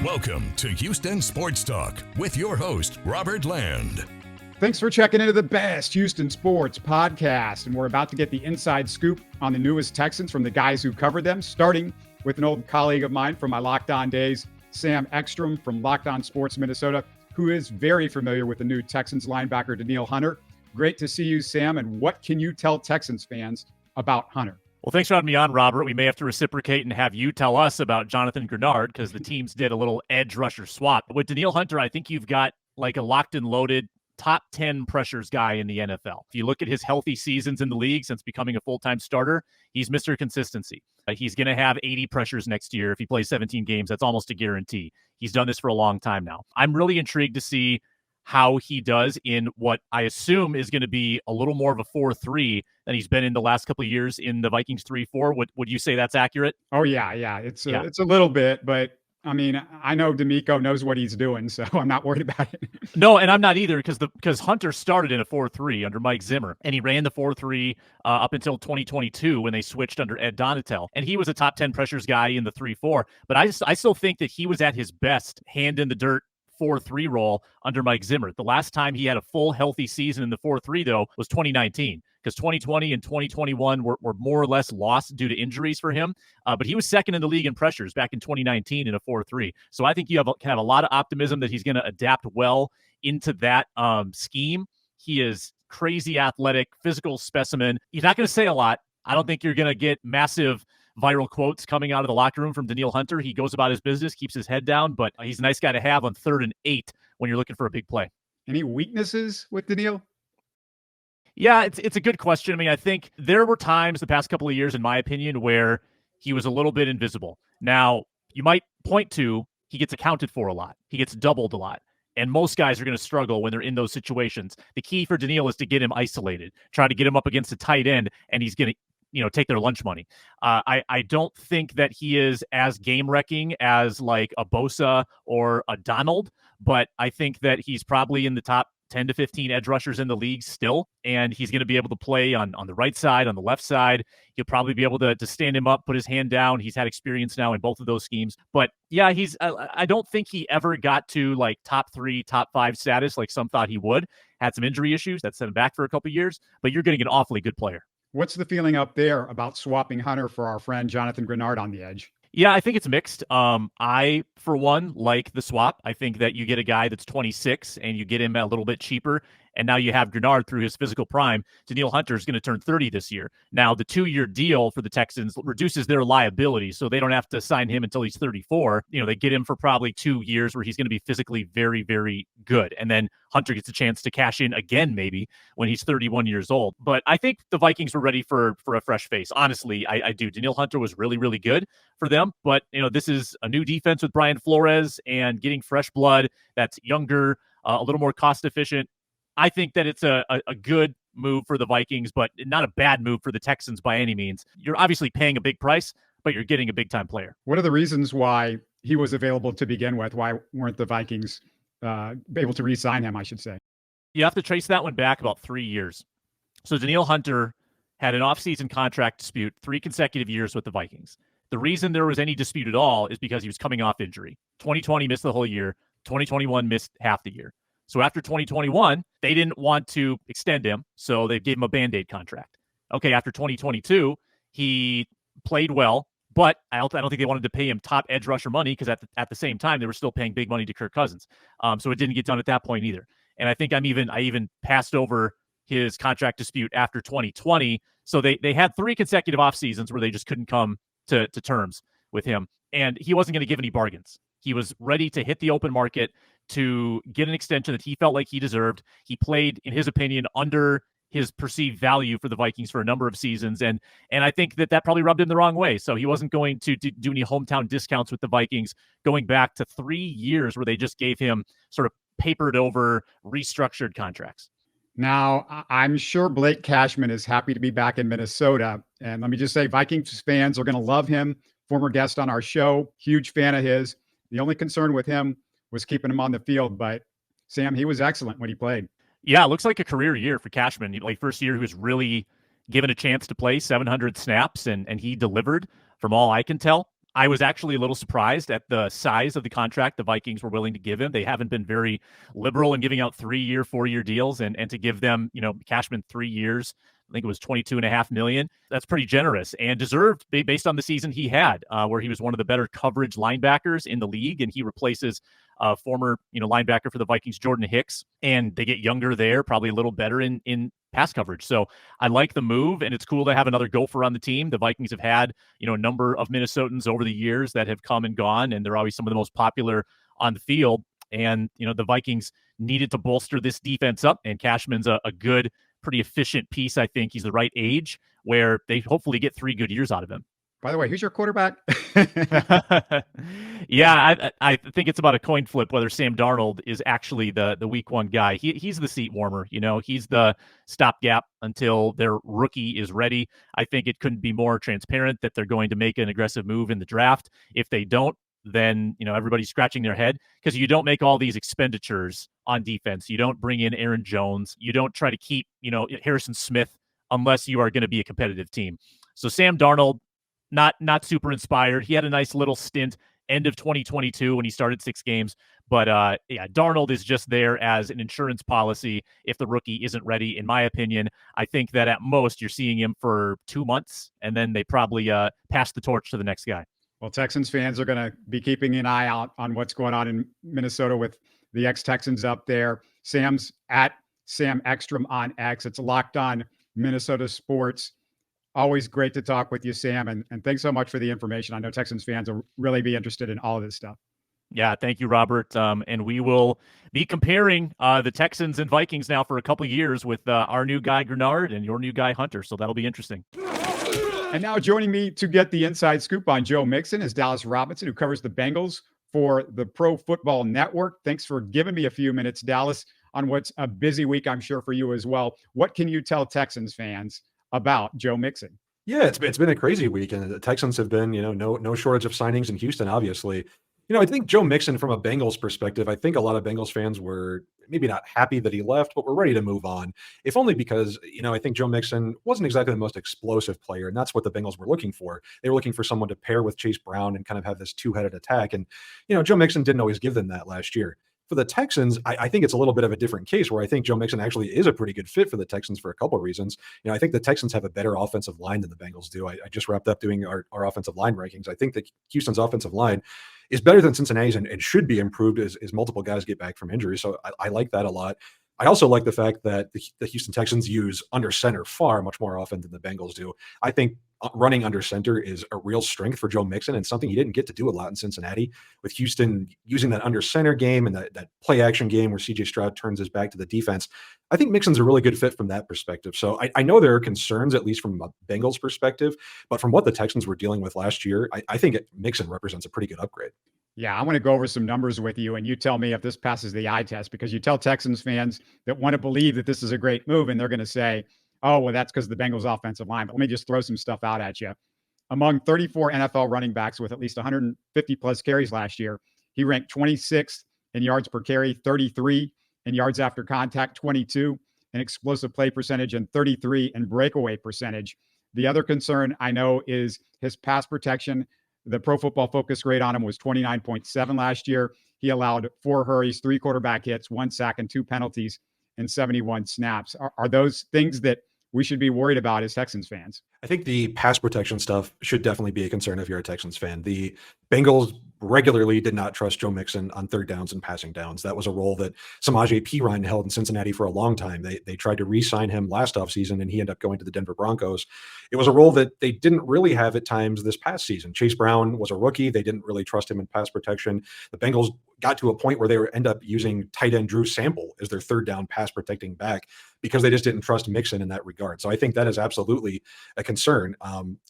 Welcome to Houston Sports Talk with your host, Robert Land. Thanks for checking into the best Houston Sports Podcast. And we're about to get the inside scoop on the newest Texans from the guys who covered them, starting with an old colleague of mine from my Locked On days, Sam Ekstrom from Locked On Sports Minnesota, who is very familiar with the new Texans linebacker, Danielle Hunter. Great to see you, Sam. And what can you tell Texans fans about Hunter? Well, thanks for having me on, Robert. We may have to reciprocate and have you tell us about Jonathan Greenard because the teams did a little edge rusher swap. With Danielle Hunter, I think you've got like a locked and loaded top 10 pressures guy in the NFL. If you look at his healthy seasons in the league since becoming a full-time starter, he's Mr. Consistency. He's going to have 80 pressures next year. If he plays 17 games, that's almost a guarantee. He's done this for a long time now. I'm really intrigued to see how he does in what I assume is going to be a little more of a 4-3 than he's been in the last couple of years in the Vikings 3-4. Would you say that's accurate? Oh, yeah. It's a little bit, but I mean, I know Denico knows what he's doing, so I'm not worried about it. No, and I'm not either because Hunter started in a 4-3 under Mike Zimmer, and he ran the 4-3 up until 2022 when they switched under Ed Donatel, and he was a top 10 pressures guy in the 3-4. But I still think that he was at his best hand in the dirt 4-3 role under Mike Zimmer. The last time he had a full healthy season in the 4-3, though, was 2019, because 2020 and 2021 were more or less lost due to injuries for him. But he was second in the league in pressures back in 2019 in a 4-3. So I think you can have a lot of optimism that he's going to adapt well into that scheme. He is crazy athletic, physical specimen. He's not going to say a lot. I don't think you're going to get massive viral quotes coming out of the locker room from Danielle Hunter. He goes about his business, keeps his head down, but he's a nice guy to have on 3rd and 8 when you're looking for a big play. Any weaknesses with Danielle? Yeah, it's a good question. I mean, I think there were times the past couple of years, in my opinion, where he was a little bit invisible. Now, you might point to he gets accounted for a lot. He gets doubled a lot. And most guys are going to struggle when they're in those situations. The key for Danielle is to get him isolated, try to get him up against a tight end, and he's going to take their lunch money. I don't think that he is as game-wrecking as like a Bosa or a Donald, but I think that he's probably in the top 10 to 15 edge rushers in the league still, and he's going to be able to play on the right side, on the left side. He'll probably be able to stand him up, put his hand down. He's had experience now in both of those schemes. But yeah, I don't think he ever got to like top 3, top 5 status like some thought he would. Had some injury issues that set him back for a couple of years, but you're getting an awfully good player. What's the feeling up there about swapping Hunter for our friend Jonathan Greenard on the edge? Yeah, I think it's mixed. I, for one, like the swap. I think that you get a guy that's 26 and you get him a little bit cheaper. And now you have Greenard through his physical prime. Danielle Hunter is going to turn 30 this year. Now, the 2-year deal for the Texans reduces their liability, so they don't have to sign him until he's 34. They get him for probably 2 years where he's going to be physically very, very good. And then Hunter gets a chance to cash in again, maybe, when he's 31 years old. But I think the Vikings were ready for a fresh face. Honestly, I do. Danielle Hunter was really, really good for them. But, this is a new defense with Brian Flores and getting fresh blood that's younger, a little more cost efficient. I think that it's a good move for the Vikings, but not a bad move for the Texans by any means. You're obviously paying a big price, but you're getting a big-time player. What are the reasons why he was available to begin with? Why weren't the Vikings able to re-sign him, I should say? You have to trace that one back about 3 years. So Danielle Hunter had an offseason contract dispute 3 consecutive years with the Vikings. The reason there was any dispute at all is because he was coming off injury. 2020 missed the whole year. 2021 missed half the year. So after 2021, they didn't want to extend him, so they gave him a Band-Aid contract. Okay, after 2022, he played well, but I don't think they wanted to pay him top edge rusher money because at the same time, they were still paying big money to Kirk Cousins. So it didn't get done at that point either. And I think I even passed over his contract dispute after 2020. So they had 3 consecutive off seasons where they just couldn't come to terms with him. And he wasn't going to give any bargains. He was ready to hit the open market to get an extension that he felt like he deserved. He played, in his opinion, under his perceived value for the Vikings for a number of seasons. And I think that probably rubbed him the wrong way. So he wasn't going to do any hometown discounts with the Vikings going back to 3 years where they just gave him sort of papered over, restructured contracts. Now, I'm sure Blake Cashman is happy to be back in Minnesota. And let me just say, Vikings fans are going to love him. Former guest on our show, huge fan of his. The only concern with him was keeping him on the field. But, Sam, he was excellent when he played. Yeah, it looks like a career year for Cashman. Like, first year, he was really given a chance to play 700 snaps, and he delivered from all I can tell. I was actually a little surprised at the size of the contract the Vikings were willing to give him. They haven't been very liberal in giving out 3-year, 4-year deals, and to give them, Cashman 3 years, I think it was $22.5 million. That's pretty generous and deserved based on the season he had, where he was one of the better coverage linebackers in the league, and he replaces former, linebacker for the Vikings, Jordan Hicks, and they get younger there, probably a little better in pass coverage. So I like the move, and it's cool to have another gopher on the team. The Vikings have had, a number of Minnesotans over the years that have come and gone, and they're always some of the most popular on the field. And, the Vikings needed to bolster this defense up, and Cashman's a good, pretty efficient piece. I think he's the right age where they hopefully get 3 good years out of him. By the way, who's your quarterback? Yeah, I think it's about a coin flip whether Sam Darnold is actually the week 1 guy. He's the seat warmer. He's the stopgap until their rookie is ready. I think it couldn't be more transparent that they're going to make an aggressive move in the draft. If they don't, then everybody's scratching their head, because you don't make all these expenditures on defense. You don't bring in Aaron Jones. You don't try to keep Harrison Smith unless you are going to be a competitive team. So Sam Darnold, not super inspired. He had a nice little stint end of 2022 when he started 6 games. But Darnold is just there as an insurance policy if the rookie isn't ready, in my opinion. I think that at most you're seeing him for 2 months, and then they probably pass the torch to the next guy. Well, Texans fans are going to be keeping an eye out on what's going on in Minnesota with the ex-Texans up there. Sam's at Sam Ekstrom on X. It's Locked On Minnesota Sports. Always great to talk with you, Sam, and thanks so much for the information. I know Texans fans will really be interested in all of this stuff. Yeah, thank you, Robert. And we will be comparing the Texans and Vikings now for a couple of years with our new guy, Greenard, and your new guy, Hunter. So that'll be interesting. And now joining me to get the inside scoop on Joe Mixon is Dallas Robinson, who covers the Bengals for the Pro Football Network. Thanks for giving me a few minutes, Dallas, on what's a busy week, I'm sure, for you as well. What can you tell Texans fans about Joe Mixon? Yeah, it's been a crazy week, and the Texans have been, no shortage of signings in Houston, obviously. I think Joe Mixon, from a Bengals perspective, I think a lot of Bengals fans were maybe not happy that he left, but we're ready to move on. If only because, I think Joe Mixon wasn't exactly the most explosive player, and that's what the Bengals were looking for. They were looking for someone to pair with Chase Brown and kind of have this two-headed attack. And, Joe Mixon didn't always give them that last year. For the Texans, I think it's a little bit of a different case where I think Joe Mixon actually is a pretty good fit for the Texans for a couple of reasons. I think the Texans have a better offensive line than the Bengals do. I just wrapped up doing our offensive line rankings. I think that Houston's offensive line is better than Cincinnati's and should be improved as multiple guys get back from injury. So I like that a lot. I also like the fact that the Houston Texans use under center far much more often than the Bengals do. I think running under center is a real strength for Joe Mixon and something he didn't get to do a lot in Cincinnati, with Houston using that under center game and that play action game where CJ Stroud turns his back to the defense. I think Mixon's a really good fit from that perspective. So I know there are concerns, at least from a Bengals perspective, but from what the Texans were dealing with last year, I think Mixon represents a pretty good upgrade. Yeah, I want to go over some numbers with you, and you tell me if this passes the eye test, because you tell Texans fans that want to believe that this is a great move, and they're going to say, oh, well, that's because of the Bengals offensive line. But let me just throw some stuff out at you. Among 34 NFL running backs with at least 150 plus carries last year, he ranked 26th in yards per carry, 33 in yards after contact, 22 in explosive play percentage, and 33 in breakaway percentage. The other concern I know is his pass protection. The Pro Football Focus grade on him was 29.7 last year. He allowed 4 hurries, 3 quarterback hits, 1 sack, and 2 penalties in 71 snaps. Are those things that we should be worried about as Texans fans? I think the pass protection stuff should definitely be a concern if you're a Texans fan. The Bengals regularly did not trust Joe Mixon on third downs and passing downs. That was a role that Samaje Perine held in Cincinnati for a long time. They tried to re-sign him last offseason, and he ended up going to the Denver Broncos. It was a role that they didn't really have at times this past season. Chase Brown was a rookie. They didn't really trust him in pass protection. The Bengals got to a point where they end up using tight end Drew Sample as their third down pass protecting back because they just didn't trust Mixon in that regard. So I think that is absolutely a concern.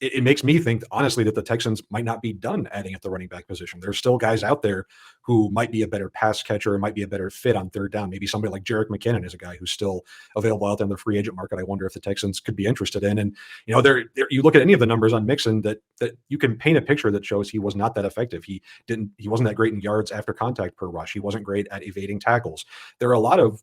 It makes me think, honestly, that the Texans might not be done adding at the running back position. There's still guys out there who might be a better pass catcher, might be a better fit on third down. Maybe somebody like Jerick McKinnon is a guy who's still available out there in the free agent market. I wonder if the Texans could be interested in. And, you look at any of the numbers on Mixon that you can paint a picture that shows he was not that effective. He wasn't that great in yards after contact per rush. He wasn't great at evading tackles. There are a lot of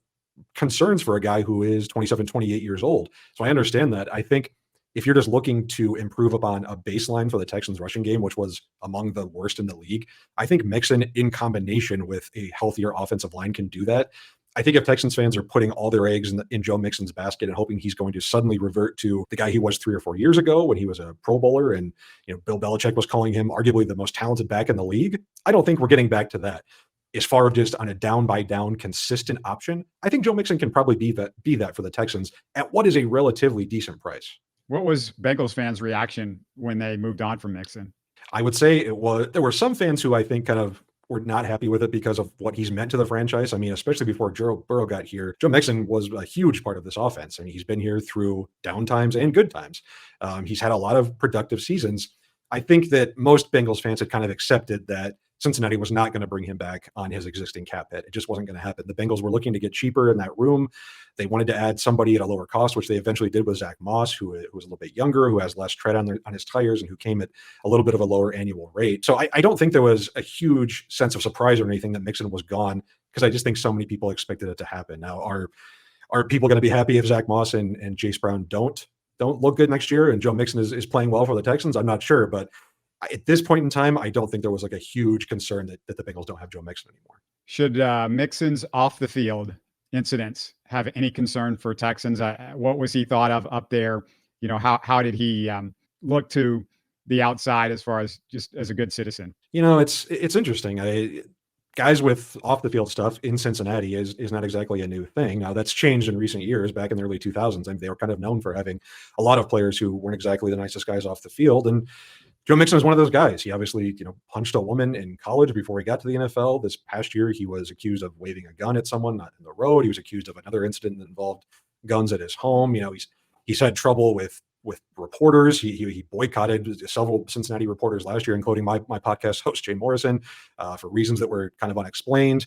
concerns for a guy who is 27, 28 years old. So I understand that. I think if you're just looking to improve upon a baseline for the Texans rushing game, which was among the worst in the league, I think Mixon in combination with a healthier offensive line can do that. I think if Texans fans are putting all their eggs in Joe Mixon's basket and hoping he's going to suddenly revert to the guy he was 3 or 4 years ago when he was a Pro Bowler and Bill Belichick was calling him arguably the most talented back in the league, I don't think we're getting back to that. As far as just on a down-by-down consistent option, I think Joe Mixon can probably be that for the Texans at what is a relatively decent price. What was Bengals fans' reaction when they moved on from Mixon? I would say there were some fans who I think kind of were not happy with it because of what he's meant to the franchise. I mean, especially before Joe Burrow got here, Joe Mixon was a huge part of this offense. I mean, he's been here through down times and good times. He's had a lot of productive seasons. I think that most Bengals fans had kind of accepted that Cincinnati was not going to bring him back on his existing cap hit. It just wasn't going to happen. The Bengals were looking to get cheaper in that room. They wanted to add somebody at a lower cost, which they eventually did with Zach Moss, who was a little bit younger, who has less tread on his tires, and who came at a little bit of a lower annual rate. So I don't think there was a huge sense of surprise or anything that Mixon was gone, because I just think so many people expected it to happen. Now, are people going to be happy if Zach Moss and Jace Brown don't look good next year and Joe Mixon is playing well for the Texans? I'm not sure, but at this point in time, I don't think there was like a huge concern that the Bengals don't have Joe Mixon anymore. Should Mixon's off the field incidents have any concern for Texans? What was he thought of up there? How did he look to the outside as far as just as a good citizen? It's interesting. Guys with off the field stuff in Cincinnati is not exactly a new thing. Now that's changed in recent years. Back in the early 2000s, they were kind of known for having a lot of players who weren't exactly the nicest guys off the field. And Joe Mixon is one of those guys. He obviously, punched a woman in college before he got to the NFL. This past year, he was accused of waving a gun at someone not in the road. He was accused of another incident that involved guns at his home. He's had trouble with reporters. He boycotted several Cincinnati reporters last year, including my podcast host, Jay Morrison, for reasons that were kind of unexplained.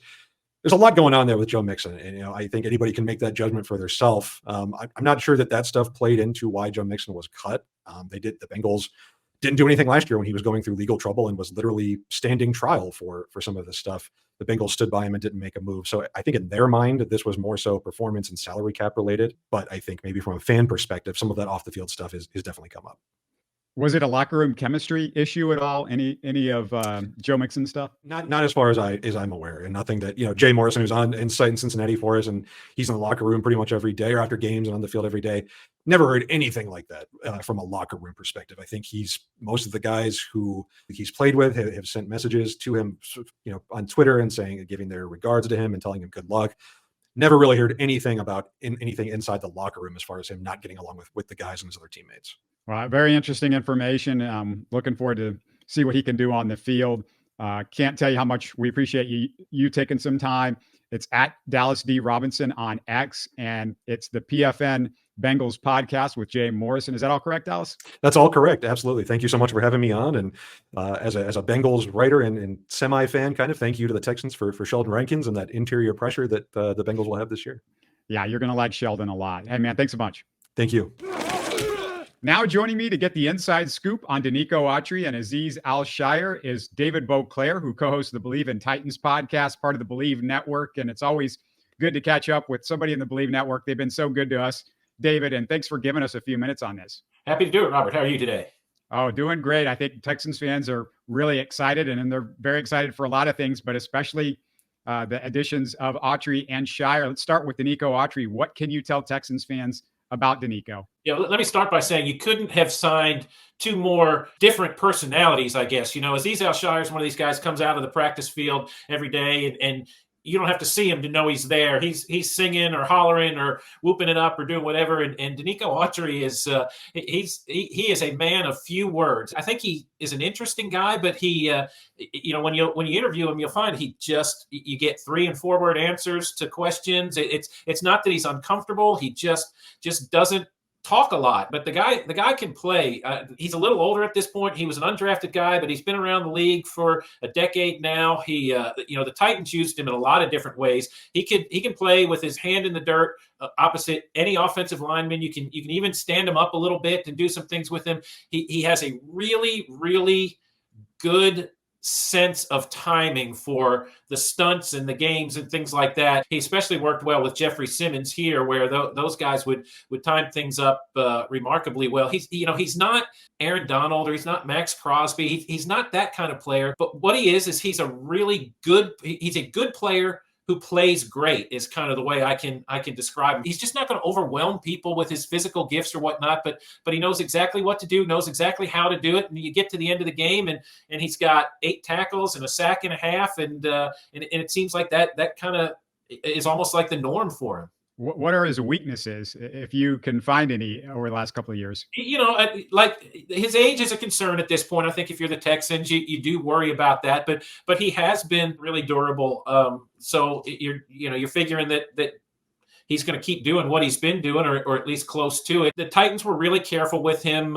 There's a lot going on there with Joe Mixon. And, I think anybody can make that judgment for themselves. I'm not sure that stuff played into why Joe Mixon was cut. The Bengals didn't do anything last year when he was going through legal trouble and was literally standing trial for some of this stuff. The Bengals stood by him and didn't make a move. So I think in their mind, this was more so performance and salary cap related. But I think maybe from a fan perspective, some of that off the field stuff is definitely come up. Was it a locker room chemistry issue at all? Any of Joe Mixon stuff? Not as far as I'm aware, and nothing that Jay Morrison, who's on Insight in Cincinnati for us, and he's in the locker room pretty much every day or after games and on the field every day. Never heard anything like that from a locker room perspective. I think most of the guys who he's played with have sent messages to him, on Twitter and giving their regards to him and telling him good luck. Never really heard anything about anything inside the locker room as far as him not getting along with the guys and his other teammates. Well, very interesting information. I'm looking forward to see what he can do on the field. Can't tell you how much we appreciate you taking some time. It's at Dallas D Robinson on X, and it's the PFN Bengals Podcast with Jay Morrison. Is that all correct, Dallas? That's all correct. Absolutely. Thank you so much for having me on. And as a Bengals writer and semi-fan, kind of thank you to the Texans for Sheldon Rankins and that interior pressure that the Bengals will have this year. Yeah, you're going to like Sheldon a lot. Hey, man, thanks so much. Thank you. Now joining me to get the inside scoop on Denico Autry and Azeez Al-Shaair is David Boclair, who co-hosts the Bleav in Titans podcast, part of the Bleav Network. And it's always good to catch up with somebody in the Bleav Network. They've been so good to us, David, and thanks for giving us a few minutes on this. Happy to do it, Robert. How are you today? Oh, doing great. I think Texans fans are really excited, and they're very excited for a lot of things, but especially the additions of Autry and Shaair. Let's start with Denico Autry. What can you tell Texans fans about Denico? Yeah, let me start by saying you couldn't have signed two more different personalities, I guess. Azeez Al-Shaair is one of these guys, comes out of the practice field every day, and you don't have to see him to know he's there. He's singing or hollering or whooping it up or doing whatever. And Denico Autry is he is a man of few words. I think he is an interesting guy, but he when you interview him, you'll find you get 3 and 4 word answers to questions. It's not that he's uncomfortable. He just doesn't talk a lot, but the guy can play. He's a little older at this point. He was an undrafted guy, but he's been around the league for a decade now. He, the Titans used him in a lot of different ways. He can play with his hand in the dirt opposite any offensive lineman. You can even stand him up a little bit and do some things with him. He has a really, really good sense of timing for the stunts and the games and things like that. He especially worked well with Jeffrey Simmons here, where those guys would time things up remarkably well. He's not Aaron Donald or he's not Max Crosby. He's not that kind of player. But what he is he's a really good. He's a good player who plays great is kind of the way I can describe him. He's just not going to overwhelm people with his physical gifts or whatnot, but he knows exactly what to do, knows exactly how to do it. And you get to the end of the game and he's got 8 tackles and a sack and a half. And it seems like that kind of is almost like the norm for him. What are his weaknesses, if you can find any over the last couple of years? Like his age is a concern at this point. I think if you're the Texans, you do worry about that. But he has been really durable. So you're figuring that he's going to keep doing what he's been doing, or at least close to it. The Titans were really careful with him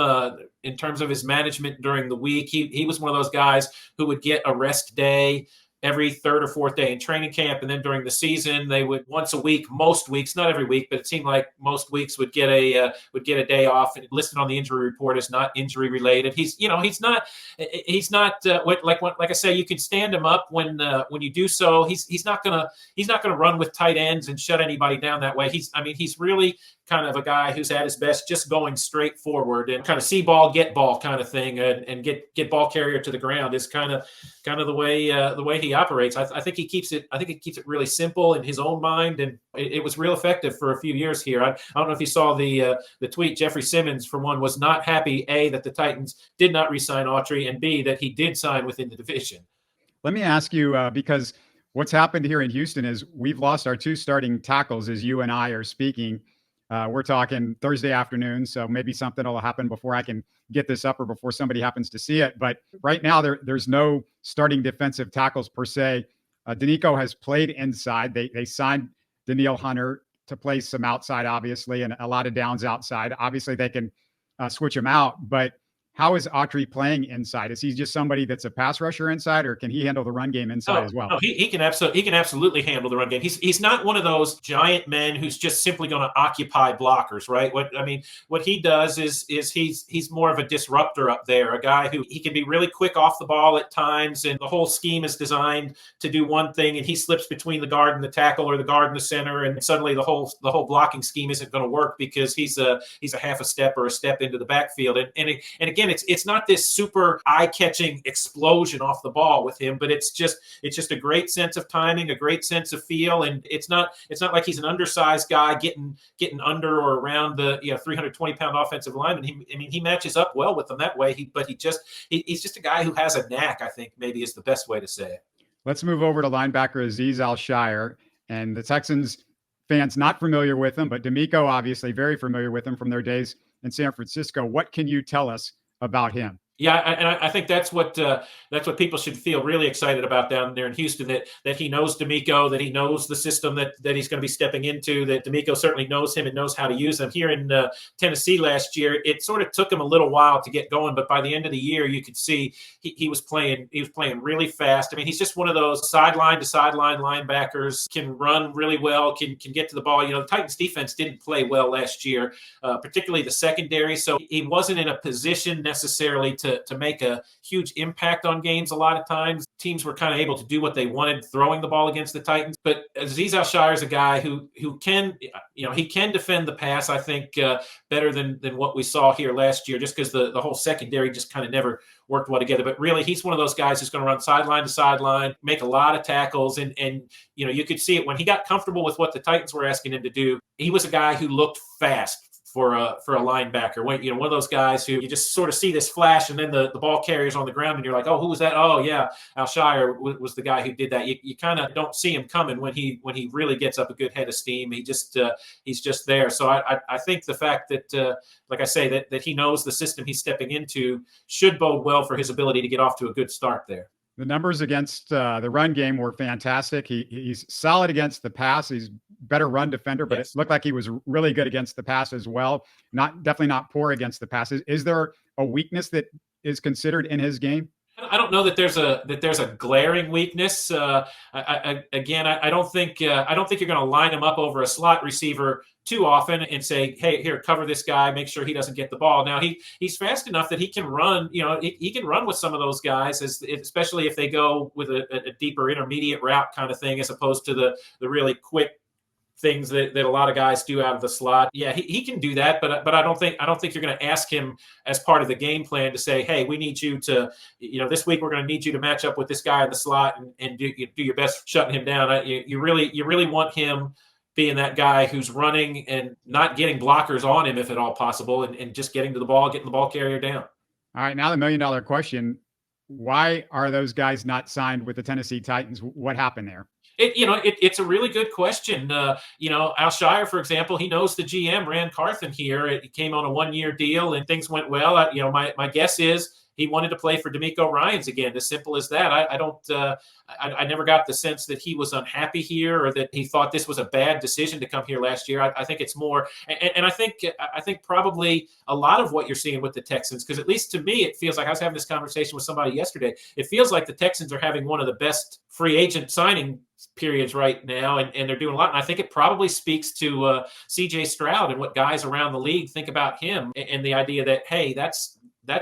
in terms of his management during the week. He was one of those guys who would get a rest day every third or fourth day in training camp. And then during the season, they would once a week, most weeks, not every week, but it seemed like most weeks would get a day off, and listed on the injury report as not injury related. He's not like I say, you can stand him up when you do so. He's not gonna run with tight ends and shut anybody down that way. He's really kind of a guy who's at his best just going straight forward and kind of see ball, get ball kind of thing, and get ball carrier to the ground is kind of the way he operates. I think he keeps it really simple in his own mind, and it was real effective for a few years here. I don't know if you saw the tweet. Jeffrey Simmons, for one, was not happy, A, that the Titans did not re-sign Autry, and B, that he did sign within the division. Let me ask you, because what's happened here in Houston is we've lost our 2 starting tackles as you and I are speaking. We're talking Thursday afternoon, so maybe something will happen before I can get this up or before somebody happens to see it. But right now, there's no starting defensive tackles per se. Denico has played inside. They signed Danielle Hunter to play some outside, obviously, and a lot of downs outside. Obviously, they can switch him out, but how is Autry playing inside? Is he just somebody that's a pass rusher inside, or can he handle the run game inside as well? No, he can absolutely handle the run game. He's not one of those giant men who's just simply going to occupy blockers, right? What he does is he's more of a disruptor up there, a guy who he can be really quick off the ball at times, and the whole scheme is designed to do one thing, and he slips between the guard and the tackle, or the guard and the center, and suddenly the whole blocking scheme isn't going to work because he's a half a step or a step into the backfield, and again, it's not this super eye-catching explosion off the ball with him, but it's just a great sense of timing, a great sense of feel, and it's not like he's an undersized guy getting under or around the 320-pound offensive lineman. He matches up well with them that way. He's just a guy who has a knack, I think maybe is the best way to say it. Let's move over to linebacker Azeez Al-Shaair, and the Texans fans not familiar with him, but Denico obviously very familiar with him from their days in San Francisco. What can you tell us about him? Yeah, and I think that's what people should feel really excited about down there in Houston, that he knows Denico, that he knows the system that he's going to be stepping into, that Denico certainly knows him and knows how to use him. Here in Tennessee last year, it sort of took him a little while to get going, but by the end of the year, you could see he was playing really fast. He's just one of those sideline to sideline linebackers, can run really well, can get to the ball. The Titans defense didn't play well last year, particularly the secondary, so he wasn't in a position necessarily to make a huge impact on games. A lot of times teams were kind of able to do what they wanted throwing the ball against the Titans. But Azeez Al-Shaair is a guy who can, he can defend the pass, I think, better than what we saw here last year, just because the whole secondary just kind of never worked well together. But really, he's one of those guys who's going to run sideline to sideline, make a lot of tackles. And you could see it when he got comfortable with what the Titans were asking him to do. He was a guy who looked fast for a linebacker. One of those guys who you just sort of see this flash, and then the ball carrier's on the ground, and you're like, oh, who was that? Oh, yeah, Al-Shaair was the guy who did that. You kind of don't see him coming when he really gets up a good head of steam. He's just there. So I think the fact that, like I say, that he knows the system he's stepping into should bode well for his ability to get off to a good start there. The numbers against the run game were fantastic. He's solid against the pass. He's better run defender, but yes, it looked like he was really good against the pass as well. Definitely not poor against the passes. Is there a weakness that is considered in his game? I don't know that there's a glaring weakness. I don't think you're going to line him up over a slot receiver too often and say, hey, here, cover this guy, make sure he doesn't get the ball. Now he's fast enough that he can run. He can run with some of those guys, especially if they go with a deeper intermediate route kind of thing, as opposed to the really quick things that a lot of guys do out of the slot. Yeah, he can do that, but I don't think you're going to ask him as part of the game plan to say, hey, we need you to, this week we're going to need you to match up with this guy in the slot and do your best shutting him down. You really want him being that guy who's running and not getting blockers on him if at all possible, and just getting to the ball, getting the ball carrier down. All right, now the $1 million question. Why are those guys not signed with the Tennessee Titans? What happened there? It's a really good question. Al-Shaair, for example, he knows the GM, Rand Carthen here. It came on a 1-year deal and things went well. My guess is he wanted to play for Denico Ryans again. As simple as that. I never got the sense that he was unhappy here or that he thought this was a bad decision to come here last year. I think it's more, and I think probably a lot of what you're seeing with the Texans, because at least to me, it feels like, I was having this conversation with somebody yesterday. It feels like the Texans are having one of the best free agent signing periods right now, and they're doing a lot. And I think it probably speaks to C.J. Stroud and what guys around the league think about him, and the idea that, hey, that's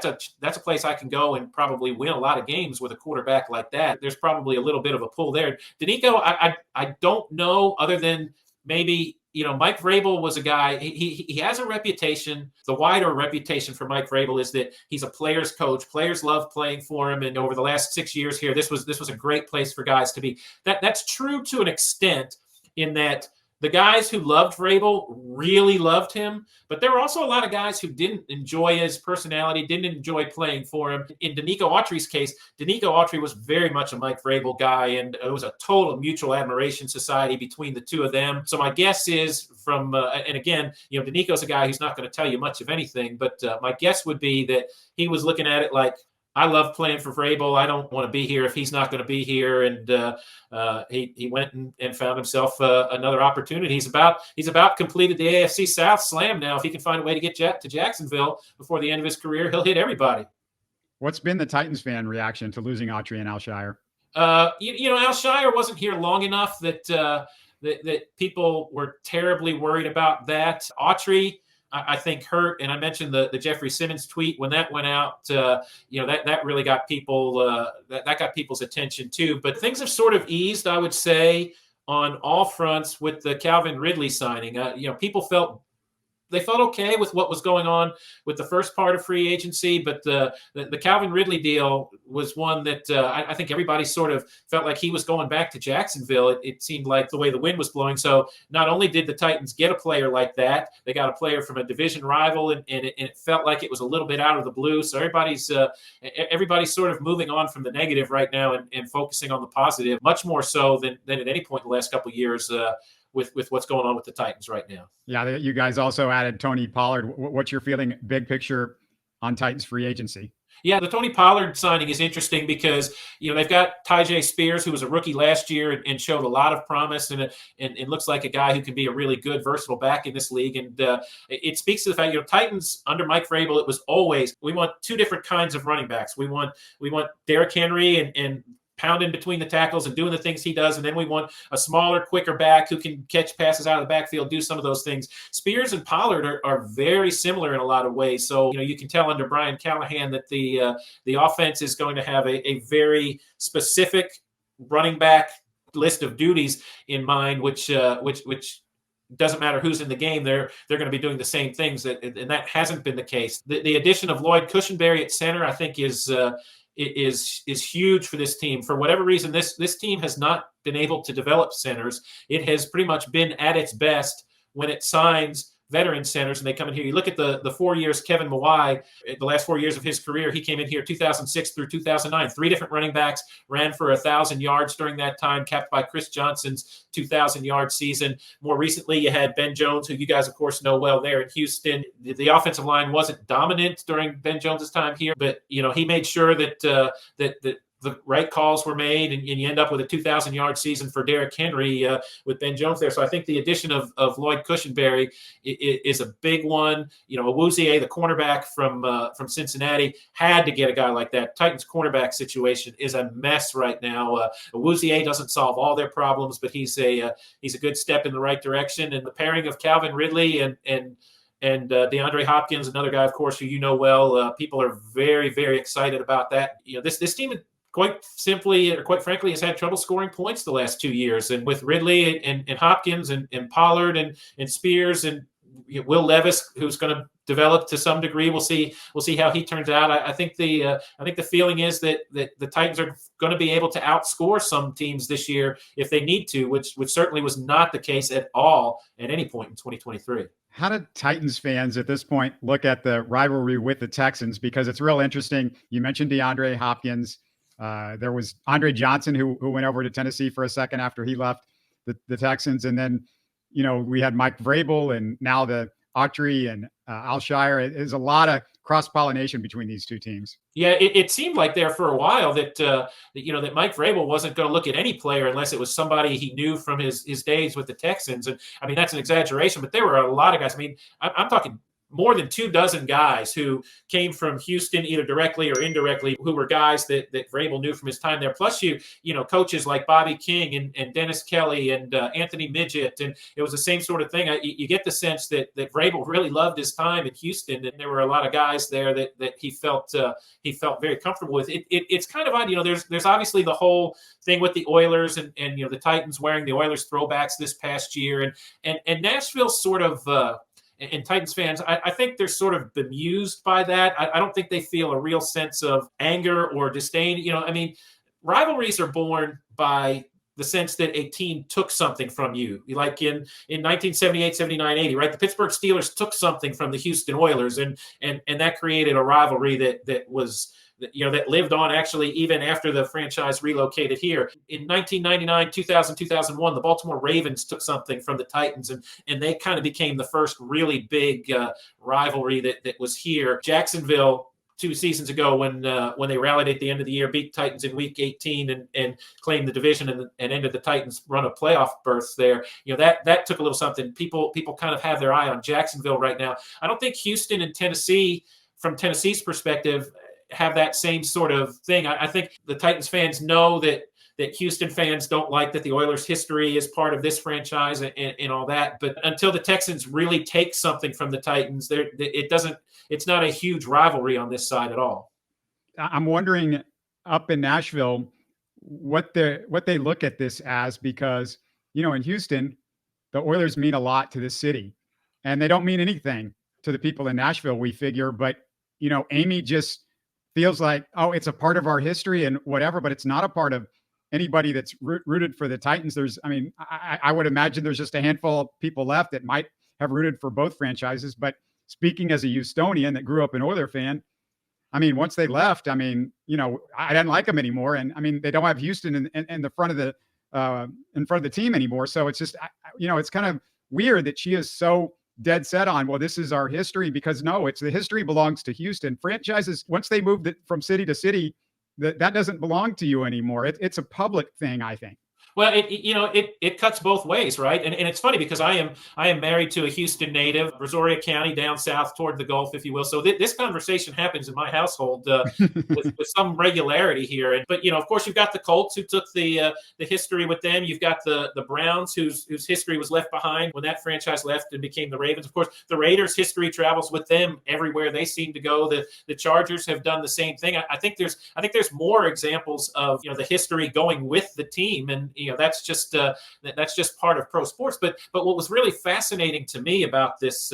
a place I can go and probably win a lot of games with a quarterback like that. There's probably a little bit of a pull there. Denico, I don't know, other than maybe, Mike Vrabel was a guy, he has a reputation. The wider reputation for Mike Vrabel is that he's a player's coach. Players love playing for him. And over the last 6 years here, this was a great place for guys to be. That's true to an extent, in that the guys who loved Vrabel really loved him, but there were also a lot of guys who didn't enjoy his personality, didn't enjoy playing for him. In Denico Autry's case, Denico Autry was very much a Mike Vrabel guy, and it was a total mutual admiration society between the two of them. So my guess is and again, Denico's a guy who's not going to tell you much of anything, but my guess would be that he was looking at it like, I love playing for Vrabel. I don't want to be here if he's not going to be here. And he went and found himself another opportunity. He's about completed the AFC South slam now. If he can find a way to get to Jacksonville before the end of his career, he'll hit everybody. What's been the Titans fan reaction to losing Autry and Al-Shaair? Al-Shaair wasn't here long enough that people were terribly worried about that. Autry, I think, hurt, and I mentioned the Jeffrey Simmons tweet when that went out. That really got people that got people's attention too. But things have sort of eased, I would say, on all fronts with the Calvin Ridley signing. People felt okay with what was going on with the first part of free agency, but the Calvin Ridley deal was one that I think everybody sort of felt like he was going back to Jacksonville. It seemed like the way the wind was blowing. So not only did the Titans get a player like that, they got a player from a division rival, and it felt like it was a little bit out of the blue. So everybody's sort of moving on from the negative right now and focusing on the positive, much more so than at any point in the last couple of years. With what's going on with the Titans right now. Yeah, you guys also added Tony Pollard. What's your feeling, big picture, on Titans free agency? Yeah, the Tony Pollard signing is interesting because, they've got Tyjae Spears, who was a rookie last year and showed a lot of promise, and looks like a guy who can be a really good, versatile back in this league. And it speaks to the fact, Titans under Mike Vrabel, it was always, we want two different kinds of running backs. We want Derrick Henry and pounding between the tackles and doing the things he does. And then we want a smaller, quicker back who can catch passes out of the backfield, do some of those things. Spears and Pollard are very similar in a lot of ways. So, you can tell under Brian Callahan that the offense is going to have a very specific running back list of duties in mind, which doesn't matter who's in the game. They're going to be doing the same things, and that hasn't been the case. The addition of Lloyd Cushenberry at center, I think, is huge for this team. For whatever reason, this team has not been able to develop centers. It has pretty much been at its best when it signs veteran centers, and they come in here. You look at the 4 years Kevin Mawai, the last 4 years of his career, he came in here 2006 through 2009. 3 different running backs, ran for 1,000 yards during that time, capped by Chris Johnson's 2,000-yard season. More recently, you had Ben Jones, who you guys, of course, know well there in Houston. The offensive line wasn't dominant during Ben Jones's time here, but he made sure that the right calls were made, and you end up with a 2,000-yard season for Derrick Henry with Ben Jones there. So I think the addition of Lloyd Cushenberry is a big one. Awuzie, the cornerback from Cincinnati, had to get a guy like that. Titans cornerback situation is a mess right now. Awuzie doesn't solve all their problems, but he's a good step in the right direction. And the pairing of Calvin Ridley and DeAndre Hopkins, another guy, of course, who well, people are very, very excited about that. This team quite frankly, has had trouble scoring points the last 2 years. And with Ridley and Hopkins and Pollard and Spears and Will Levis, who's going to develop to some degree, we'll see how he turns out. I think the feeling is that the Titans are going to be able to outscore some teams this year if they need to, which certainly was not the case at all at any point in 2023. How do Titans fans at this point look at the rivalry with the Texans? Because it's real interesting. You mentioned DeAndre Hopkins. There was Andre Johnson who went over to Tennessee for a second after he left the Texans. And then, we had Mike Vrabel, and now the Autry and Al-Shaair. There's a lot of cross-pollination between these two teams. Yeah, it seemed like there for a while that Mike Vrabel wasn't going to look at any player unless it was somebody he knew from his days with the Texans. And I mean, that's an exaggeration, but there were a lot of guys. I mean, I'm talking more than 24 guys who came from Houston, either directly or indirectly, who were guys that Vrabel knew from his time there. Plus, coaches like Bobby King and Dennis Kelly and Anthony Midget. And it was the same sort of thing. You get the sense that Vrabel really loved his time in Houston. And there were a lot of guys there that he felt very comfortable with. It's kind of odd. There's obviously the whole thing with the Oilers and the Titans wearing the Oilers throwbacks this past year. And Nashville sort of, and Titans fans, I think they're sort of bemused by that. I don't think they feel a real sense of anger or disdain. Rivalries are born by the sense that a team took something from you. Like in 1978, 79, 80, right? The Pittsburgh Steelers took something from the Houston Oilers, and that created a rivalry that lived on actually even after the franchise relocated here. In 1999, 2000, 2001, the Baltimore Ravens took something from the Titans, and they kind of became the first really big rivalry that was here. Jacksonville, 2 seasons ago, when they rallied at the end of the year, beat Titans in Week 18 and claimed the division and ended the Titans' run of playoff berths there. That took a little something. People kind of have their eye on Jacksonville right now. I don't think Houston and Tennessee, from Tennessee's perspective, have that same sort of thing. I think the Titans fans know that Houston fans don't like that the Oilers' history is part of this franchise and all that. But until the Texans really take something from the Titans, it's not a huge rivalry on this side at all. I'm wondering up in Nashville what they look at this as, because, in Houston, the Oilers mean a lot to this city, and they don't mean anything to the people in Nashville, we figure. But, Amy just feels like, oh, it's a part of our history and whatever, but it's not a part of anybody that's rooted for the Titans. I would imagine there's just a handful of people left that might have rooted for both franchises. But speaking as a Houstonian that grew up an Oiler fan, once they left, I didn't like them anymore. And they don't have Houston in the front of the team anymore. So it's just, it's kind of weird that she is so dead set on, well, this is our history, because no, it's the history belongs to Houston. Franchises, once they move from city to city, that doesn't belong to you anymore. It's a public thing, I think. Well, it cuts both ways, right? And it's funny because I am married to a Houston native, Brazoria County, down south toward the Gulf, if you will. So this conversation happens in my household with some regularity here. But of course, you've got the Colts, who took the history with them. You've got the Browns, whose history was left behind when that franchise left and became the Ravens. Of course, the Raiders' history travels with them everywhere they seem to go. The Chargers have done the same thing. I think there's more examples of the history going with the team, and that's just part of pro sports. But what was really fascinating to me about this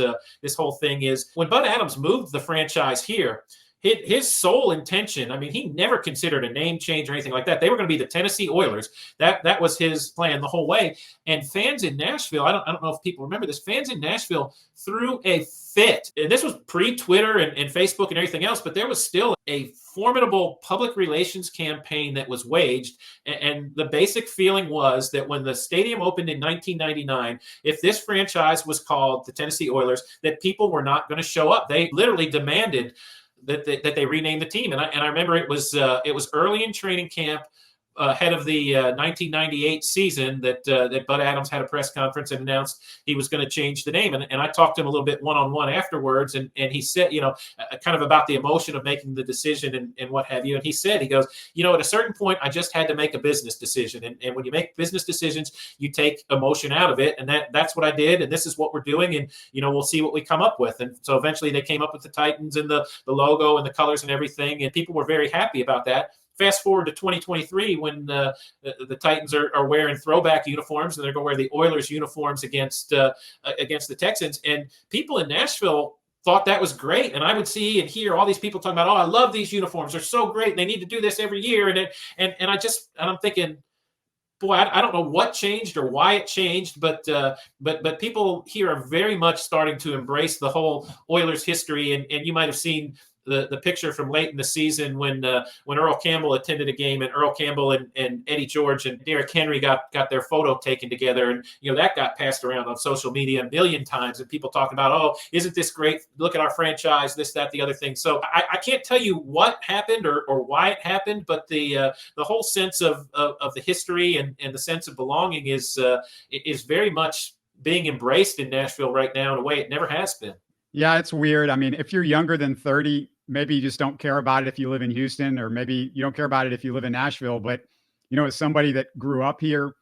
whole thing is when Bud Adams moved the franchise here, his sole intention, he never considered a name change or anything like that. They were going to be the Tennessee Oilers. That was his plan the whole way. And fans in Nashville, I don't know if people remember this, fans in Nashville threw a fit. And this was pre-Twitter and Facebook and everything else, but there was still a formidable public relations campaign that was waged. And the basic feeling was that when the stadium opened in 1999, if this franchise was called the Tennessee Oilers, that people were not going to show up. They literally demanded that they renamed the team. And I remember it was early in training camp, ahead of the 1998 season, that Bud Adams had a press conference and announced he was going to change the name. And I talked to him a little bit one-on-one afterwards, and he said, kind of about the emotion of making the decision and what have you. And he goes, at a certain point, I just had to make a business decision. And when you make business decisions, you take emotion out of it. And that's what I did. And this is what we're doing. And, we'll see what we come up with. And so eventually they came up with the Titans and the logo and the colors and everything. And people were very happy about that. Fast forward to 2023 when the Titans are wearing throwback uniforms, and they're going to wear the Oilers uniforms against the Texans. And people in Nashville thought that was great. And I would see and hear all these people talking about, I love these uniforms. They're so great. And they need to do this every year. And I'm thinking, boy, I don't know what changed or why it changed, but people here are very much starting to embrace the whole Oilers history. And you might have seen the picture from late in the season when Earl Campbell attended a game, and Earl Campbell and Eddie George and Derrick Henry got their photo taken together. And, that got passed around on social media a million times, and people talking about, oh, isn't this great? Look at our franchise, this, that, the other thing. So I can't tell you what happened or why it happened, but the whole sense of the history and the sense of belonging is very much being embraced in Nashville right now in a way it never has been. Yeah, it's weird. I mean, if you're younger than 30, maybe you just don't care about it if you live in Houston, or maybe you don't care about it if you live in Nashville. But, as somebody that grew up here,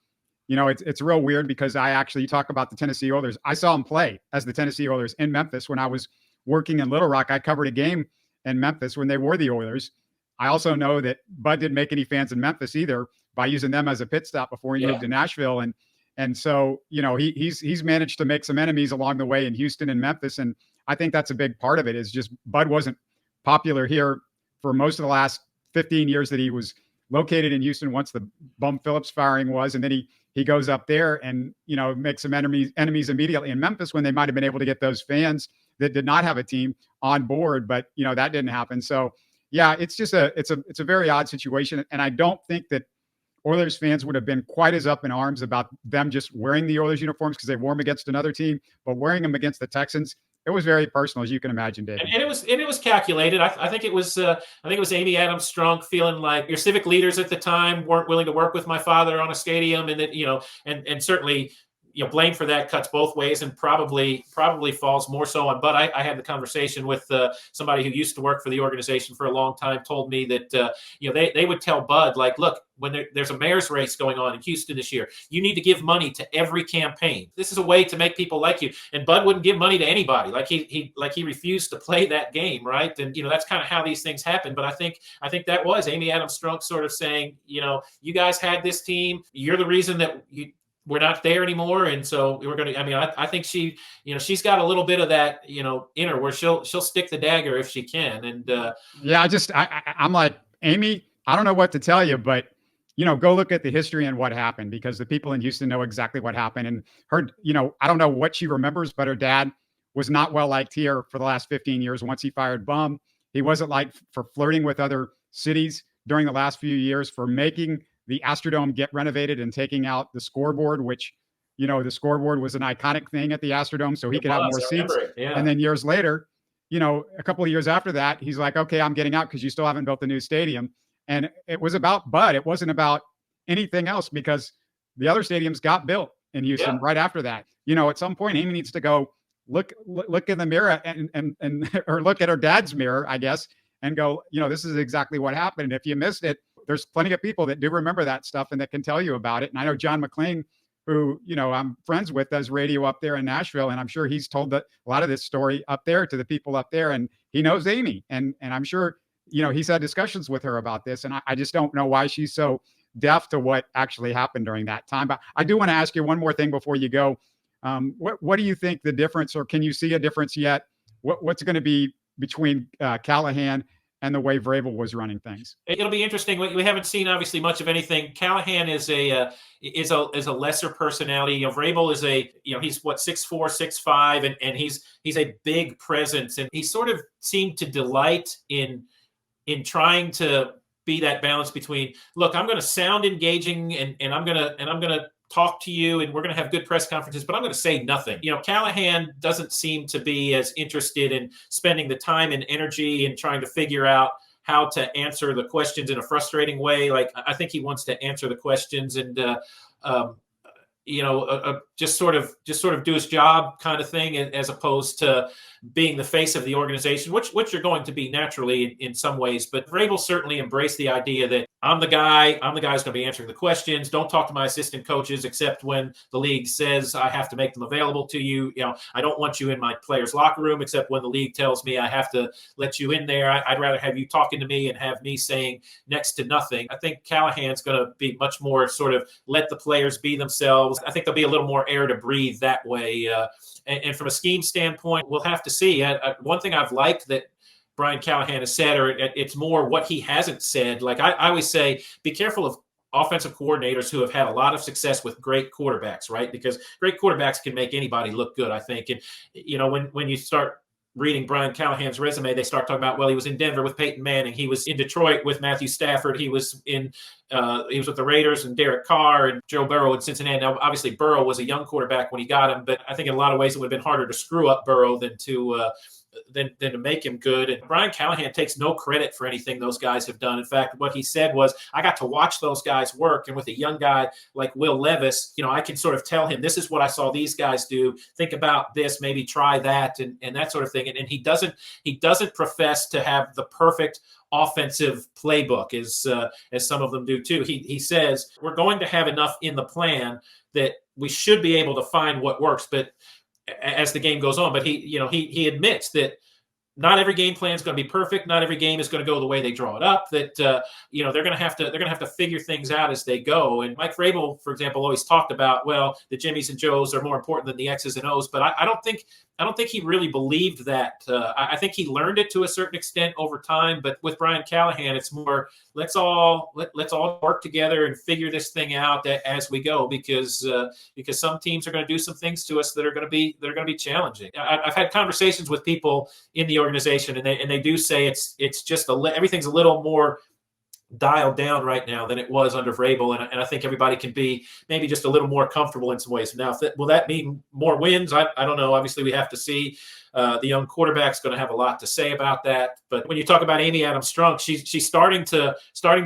it's real weird because you talk about the Tennessee Oilers. I saw them play as the Tennessee Oilers in Memphis when I was working in Little Rock. I covered a game in Memphis when they were the Oilers. I also know that Bud didn't make any fans in Memphis either by using them as a pit stop before he moved to Nashville. And so, he's managed to make some enemies along the way in Houston and Memphis. And I think that's a big part of it, is just Bud wasn't popular here for most of the last 15 years that he was located in Houston once the Bum Phillips firing was. And then he goes up there and, makes some enemies immediately in Memphis when they might have been able to get those fans that did not have a team on board. But, that didn't happen. So, yeah, it's just it's a very odd situation. And I don't think that Oilers fans would have been quite as up in arms about them just wearing the Oilers uniforms because they wore them against another team, but wearing them against the Texans, it was very personal, as you can imagine, David. And it was calculated. I think it was Amy Adams Strunk feeling like your civic leaders at the time weren't willing to work with my father on a stadium, and that and certainly blame for that cuts both ways, and probably falls more so on. But I had the conversation with somebody who used to work for the organization for a long time, told me that they would tell Bud, like, look, when there's a mayor's race going on in Houston this year, you need to give money to every campaign. This is a way to make people like you. And Bud wouldn't give money to anybody. Like he refused to play that game, right? And that's kind of how these things happen. But I think that was Amy Adams Strunk sort of saying, you guys had this team. You're the reason that we're not there anymore. And so we're going to, I think she, she's got a little bit of that, in her where she'll stick the dagger if she can. And I'm like, Amy, I don't know what to tell you, but go look at the history and what happened, because the people in Houston know exactly what happened. And her, I don't know what she remembers, but her dad was not well liked here for the last 15 years. Once he fired Bum, he wasn't liked for flirting with other cities during the last few years, for making the Astrodome get renovated and taking out the scoreboard, which, the scoreboard was an iconic thing at the Astrodome, so he could have more seats. Yeah. And then years later, a couple of years after that, he's like, okay, I'm getting out because you still haven't built the new stadium. And it was about Bud. It wasn't about anything else, because the other stadiums got built in Houston right after that. At some point, Amy needs to go look in the mirror and or look at her dad's mirror, I guess, and go, this is exactly what happened. And if you missed it, there's plenty of people that do remember that stuff and that can tell you about it. And I know John McClain, who, I'm friends with, does radio up there in Nashville. And I'm sure he's told a lot of this story up there to the people up there, and he knows Amy. And I'm sure, he's had discussions with her about this. And I just don't know why she's so deaf to what actually happened during that time. But I do want to ask you one more thing before you go. What do you think the difference, or can you see a difference yet? What's going to be between Callahan and the way Vrabel was running things? It'll be interesting. We haven't seen obviously much of anything. Callahan is a lesser personality. Vrabel is he's 6'4", 6'5", and he's a big presence, and he sort of seemed to delight in trying to be that balance between, look, I'm going to sound engaging and I'm going to talk to you and we're going to have good press conferences, but I'm going to say nothing. Callahan doesn't seem to be as interested in spending the time and energy and trying to figure out how to answer the questions in a frustrating way. Like, I think he wants to answer the questions and, just sort of do his job kind of thing, as opposed to being the face of the organization, which you're going to be naturally in some ways. But Vrabel certainly embraced the idea that I'm the guy who's going to be answering the questions. Don't talk to my assistant coaches except when the league says I have to make them available to you. I don't want you in my players' locker room except when the league tells me I have to let you in there. I'd rather have you talking to me and have me saying next to nothing. I think Callahan's going to be much more sort of let the players be themselves. I think there'll be a little more air to breathe that way. And from a scheme standpoint, we'll have to see. One thing I've liked that Brian Callahan has said, or it's more what he hasn't said. Like I always say, be careful of offensive coordinators who have had a lot of success with great quarterbacks, right? Because great quarterbacks can make anybody look good, I think. And, when you start reading Brian Callahan's resume, they start talking about, well, he was in Denver with Peyton Manning. He was in Detroit with Matthew Stafford. He was with the Raiders and Derek Carr and Joe Burrow in Cincinnati. Now, obviously, Burrow was a young quarterback when he got him, but I think in a lot of ways it would have been harder to screw up Burrow than to make him good. And Brian Callahan takes no credit for anything those guys have done. In fact, what he said was, I got to watch those guys work. And with a young guy like Will Levis, I can sort of tell him, this is what I saw these guys do. Think about this, maybe try that, and that sort of thing. And he doesn't profess to have the perfect offensive playbook as some of them do too. He says, we're going to have enough in the plan that we should be able to find what works, but as the game goes on. But he admits that not every game plan is going to be perfect. Not every game is going to go the way they draw it up. That they're going to have to figure things out as they go. And Mike Vrabel, for example, always talked about, well, the Jimmies and Joes are more important than the X's and O's. But I don't think he really believed that. I think he learned it to a certain extent over time. But with Brian Callahan, it's more let's all work together and figure this thing out as we go, because some teams are going to do some things to us that are going to be challenging. I've had conversations with people in the organization, and they do say it's just everything's a little more dialed down right now than it was under Vrabel, and I think everybody can be maybe just a little more comfortable in some ways. Now, will that mean more wins? I don't know. Obviously, we have to see. The young quarterback's going to have a lot to say about that. But when you talk about Amy Adams-Strunk, she's starting to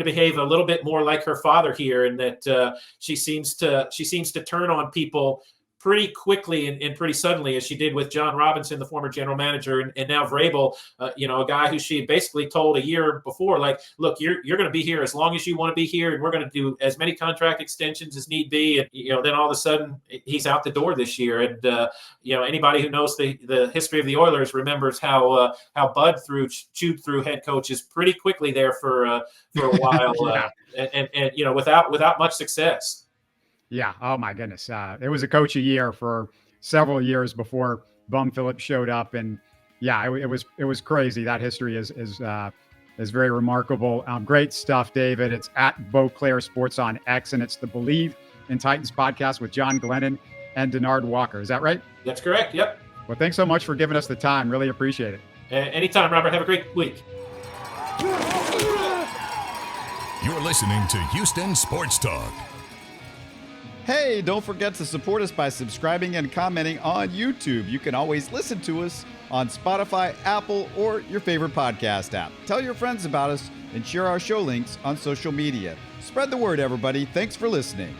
behave a little bit more like her father here, in that she seems to turn on people pretty quickly and pretty suddenly, as she did with John Robinson, the former general manager, and now Vrabel, a guy who she basically told a year before, like, look, you're going to be here as long as you want to be here, and we're going to do as many contract extensions as need be. And then all of a sudden he's out the door this year. And anybody who knows the history of the Oilers remembers how Bud chewed through head coaches pretty quickly there for a while, and without much success. Yeah. Oh my goodness. It was a coach a year for several years before Bum Phillips showed up, and yeah, it was crazy. That history is very remarkable. Great stuff, David. It's at Boclair Sports on X, and it's the Bleav in Titans podcast with John Glennon and Denard Walker. Is that right? That's correct. Yep. Well, thanks so much for giving us the time. Really appreciate it. Anytime, Robert. Have a great week. You're listening to Houston Sports Talk. Hey, don't forget to support us by subscribing and commenting on YouTube. You can always listen to us on Spotify, Apple, or your favorite podcast app. Tell your friends about us and share our show links on social media. Spread the word, everybody. Thanks for listening.